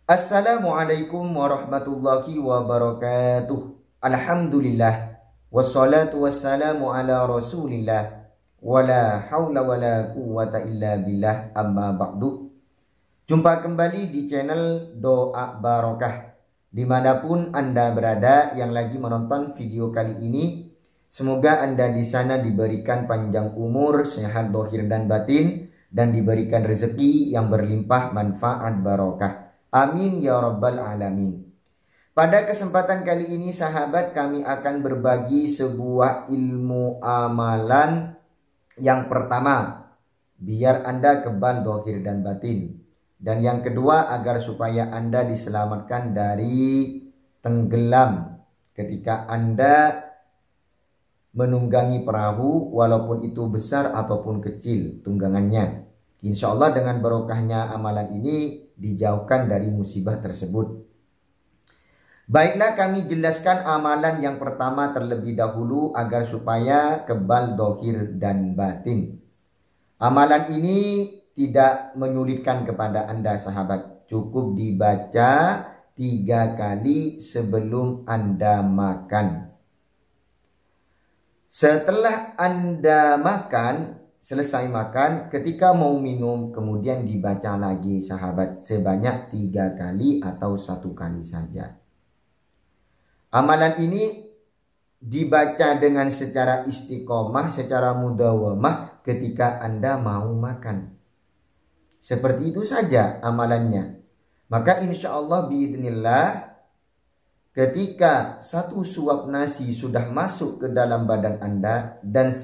Assalamualaikum warahmatullahi wabarakatuh. Alhamdulillah. Wassalatu wassalamu ala rasulillah. Wala hawla wala quwwata illa billah, amma ba'du. Jumpa kembali di channel Doa Barokah. Dimanapun Anda berada yang lagi menonton video kali ini, semoga Anda di sana diberikan panjang umur, sehat zahir dan batin, dan diberikan rezeki yang berlimpah manfaat barokah. Amin ya rabbal alamin. Pada kesempatan kali ini sahabat, kami akan berbagi sebuah ilmu amalan. Yang pertama, biar Anda kebal zahir dan batin. Dan yang kedua, agar supaya Anda diselamatkan dari tenggelam ketika Anda menunggangi perahu, walaupun itu besar ataupun kecil tunggangannya. Insya Allah dengan barokahnya amalan ini dijauhkan dari musibah tersebut. Baiklah, kami jelaskan amalan yang pertama terlebih dahulu agar supaya kebal zahir dan batin. Amalan ini tidak menyulitkan kepada Anda sahabat. Cukup dibaca 3 kali sebelum Anda makan. Setelah Anda selesai makan, ketika mau minum kemudian dibaca lagi sahabat, sebanyak 3 kali atau 1 kali saja. Amalan ini dibaca dengan secara istiqomah, secara mudawamah ketika Anda mau makan. Seperti itu saja amalannya. Maka insya Allah biidznillah, ketika 1 suap nasi sudah masuk ke dalam badan Anda dan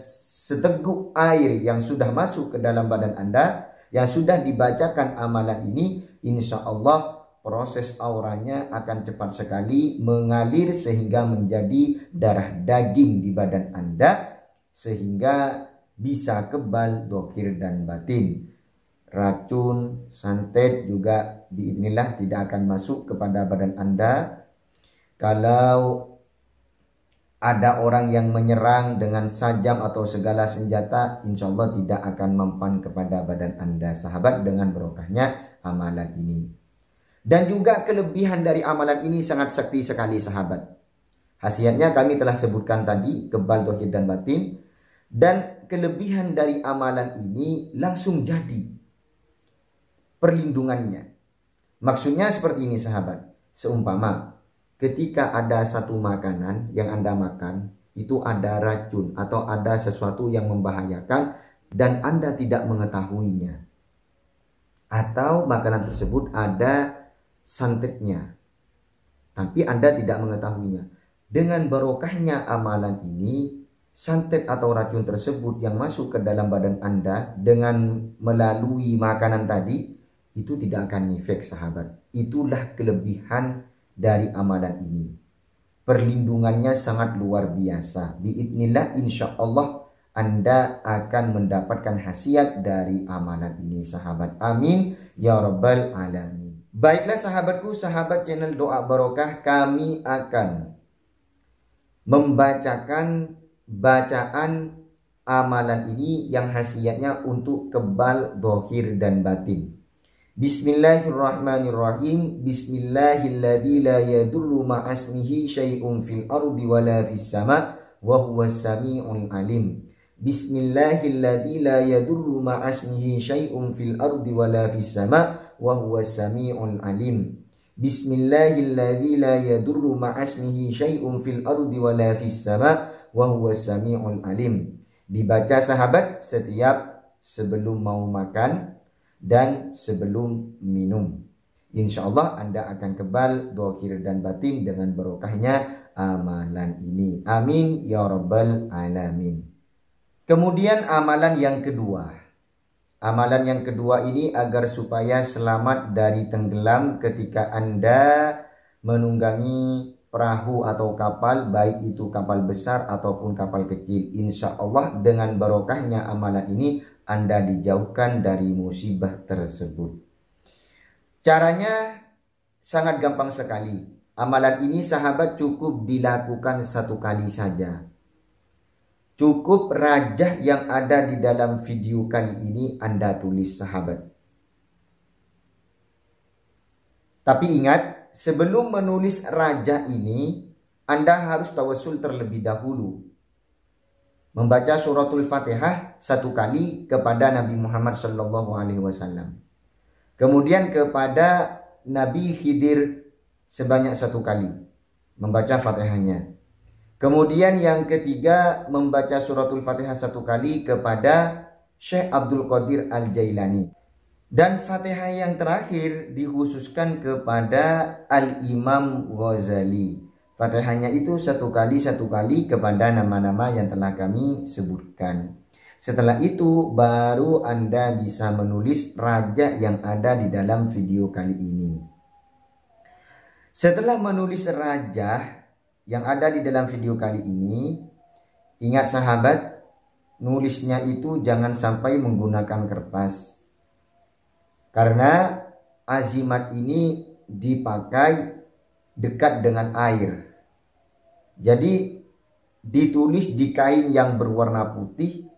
seteguk air yang sudah masuk ke dalam badan Anda, yang sudah dibacakan amalan ini, insya Allah proses auranya akan cepat sekali mengalir sehingga menjadi darah daging di badan Anda, sehingga bisa kebal zahir dan batin. Racun, santet juga biidznillah tidak akan masuk kepada badan Anda. Kalau ada orang yang menyerang dengan sajam atau segala senjata, insya Allah tidak akan mempan kepada badan Anda sahabat dengan barokahnya amalan ini. Dan juga kelebihan dari amalan ini sangat sakti sekali sahabat. Khasiatnya kami telah sebutkan tadi, kebal zahir dan batin. Dan kelebihan dari amalan ini langsung jadi perlindungannya. Maksudnya seperti ini sahabat. Seumpama ketika ada satu makanan yang Anda makan, itu ada racun atau ada sesuatu yang membahayakan dan Anda tidak mengetahuinya. Atau makanan tersebut ada santetnya, tapi Anda tidak mengetahuinya. Dengan barokahnya amalan ini, santet atau racun tersebut yang masuk ke dalam badan Anda dengan melalui makanan tadi, itu tidak akan ngefek sahabat. Itulah kelebihan dari amalan ini. Perlindungannya sangat luar biasa. Biidznillah insya Allah Anda akan mendapatkan khasiat dari amalan ini sahabat. Amin ya rabbal alamin. Baiklah sahabatku, sahabat channel Doa Barokah, kami akan membacakan bacaan amalan ini yang khasiatnya untuk kebal zahir dan batin. Bismillahirrahmanirrahim. Bismillahilladzi la yadurru ma'asmihi syai'un fil ardi wala fis sama' wa huwas sami'ul alim. Bismillahilladzi la yadurru ma'asmihi syai'un fil ardi wala fis sama' wa huwas sami'ul alim. Bismillahilladzi la yadurru ma'asmihi syai'un fil ardi wala fis sama' wa huwas sami'ul alim. Dibaca sahabat setiap sebelum mau makan dan sebelum minum. Insya Allah Anda akan kebal zahir dan batin dengan barokahnya amalan ini. Amin ya rabbal alamin. Kemudian amalan yang kedua. Amalan yang kedua ini agar supaya selamat dari tenggelam ketika Anda menunggangi perahu atau kapal, baik itu kapal besar ataupun kapal kecil. Insya Allah dengan barokahnya amalan ini Anda dijauhkan dari musibah tersebut. Caranya sangat gampang sekali. Amalan ini sahabat cukup dilakukan 1 kali saja. Cukup rajah yang ada di dalam video kali ini Anda tulis sahabat. Tapi ingat, sebelum menulis raja ini, Anda harus tawassul terlebih dahulu. Membaca suratul Fatihah 1 kali kepada Nabi Muhammad SAW. Kemudian kepada Nabi Khidir sebanyak 1 kali membaca Fatihahnya. Kemudian yang ketiga membaca suratul Fatihah 1 kali kepada Syekh Abdul Qadir Al-Jailani. Dan Fatihah yang terakhir dikhususkan kepada Al-Imam Ghazali. Fatihahnya itu 1 kali kepada nama-nama yang telah kami sebutkan. Setelah itu baru Anda bisa menulis raja yang ada di dalam video kali ini. Setelah menulis raja yang ada di dalam video kali ini, ingat sahabat, nulisnya itu jangan sampai menggunakan kertas. Karena azimat ini dipakai dekat dengan air. Jadi ditulis di kain yang berwarna putih,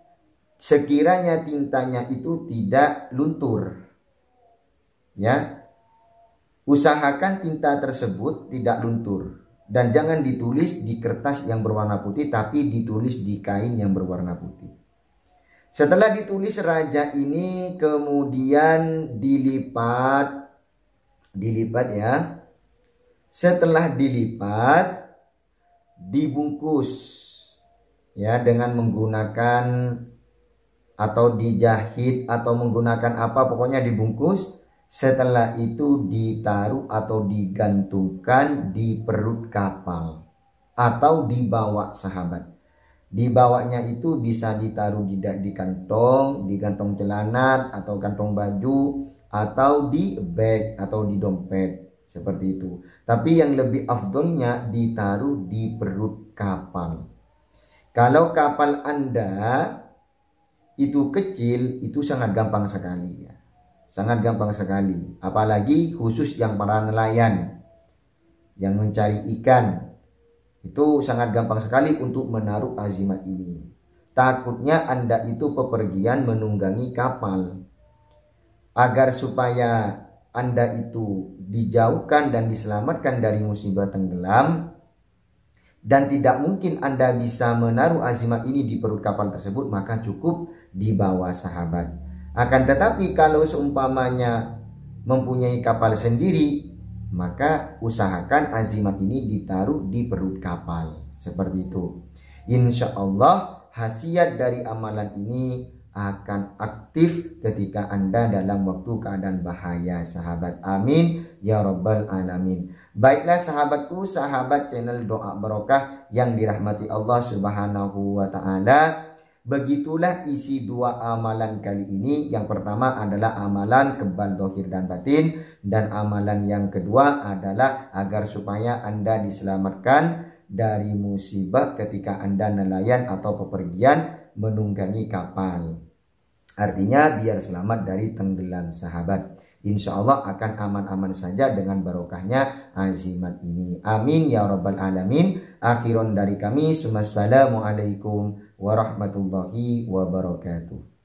sekiranya tintanya itu tidak luntur. Ya. Usahakan tinta tersebut tidak luntur. Dan jangan ditulis di kertas yang berwarna putih, tapi ditulis di kain yang berwarna putih. Setelah ditulis raja ini kemudian dilipat ya. Setelah dilipat dibungkus ya dengan menggunakan atau dijahit atau menggunakan apa, pokoknya dibungkus. Setelah itu ditaruh atau digantungkan di perut kapal atau dibawa sahabat. Dibawanya itu bisa ditaruh di kantong celana atau kantong baju atau di bag atau di dompet seperti itu. Tapi yang lebih afdolnya ditaruh di perut kapal. Kalau kapal Anda itu kecil, itu sangat gampang sekali ya. Sangat gampang sekali. Apalagi khusus yang para nelayan yang mencari ikan. Itu sangat gampang sekali untuk menaruh azimat ini. Takutnya Anda itu pepergian menunggangi kapal. Agar supaya Anda itu dijauhkan dan diselamatkan dari musibah tenggelam. Dan tidak mungkin Anda bisa menaruh azimat ini di perut kapal tersebut, maka cukup dibawa sahabat. Akan tetapi kalau seumpamanya mempunyai kapal sendiri, maka usahakan azimat ini ditaruh di perut kapal. Seperti itu. Insya Allah khasiat dari amalan ini akan aktif ketika Anda dalam waktu keadaan bahaya sahabat. Amin ya rabbal alamin. Baiklah sahabatku, sahabat channel Doa Barokah yang dirahmati Allah subhanahu wa ta'ala. Begitulah isi 2 amalan kali ini. Yang pertama adalah amalan kebal dohir dan batin. Dan amalan yang kedua adalah agar supaya Anda diselamatkan dari musibah ketika Anda nelayan atau pepergian menunggangi kapal. Artinya biar selamat dari tenggelam sahabat. Insya Allah akan aman-aman saja dengan barokahnya azimat ini. Amin ya rabbal alamin. Akhiran dari kami. Assalamualaikum warahmatullahi wabarakatuh.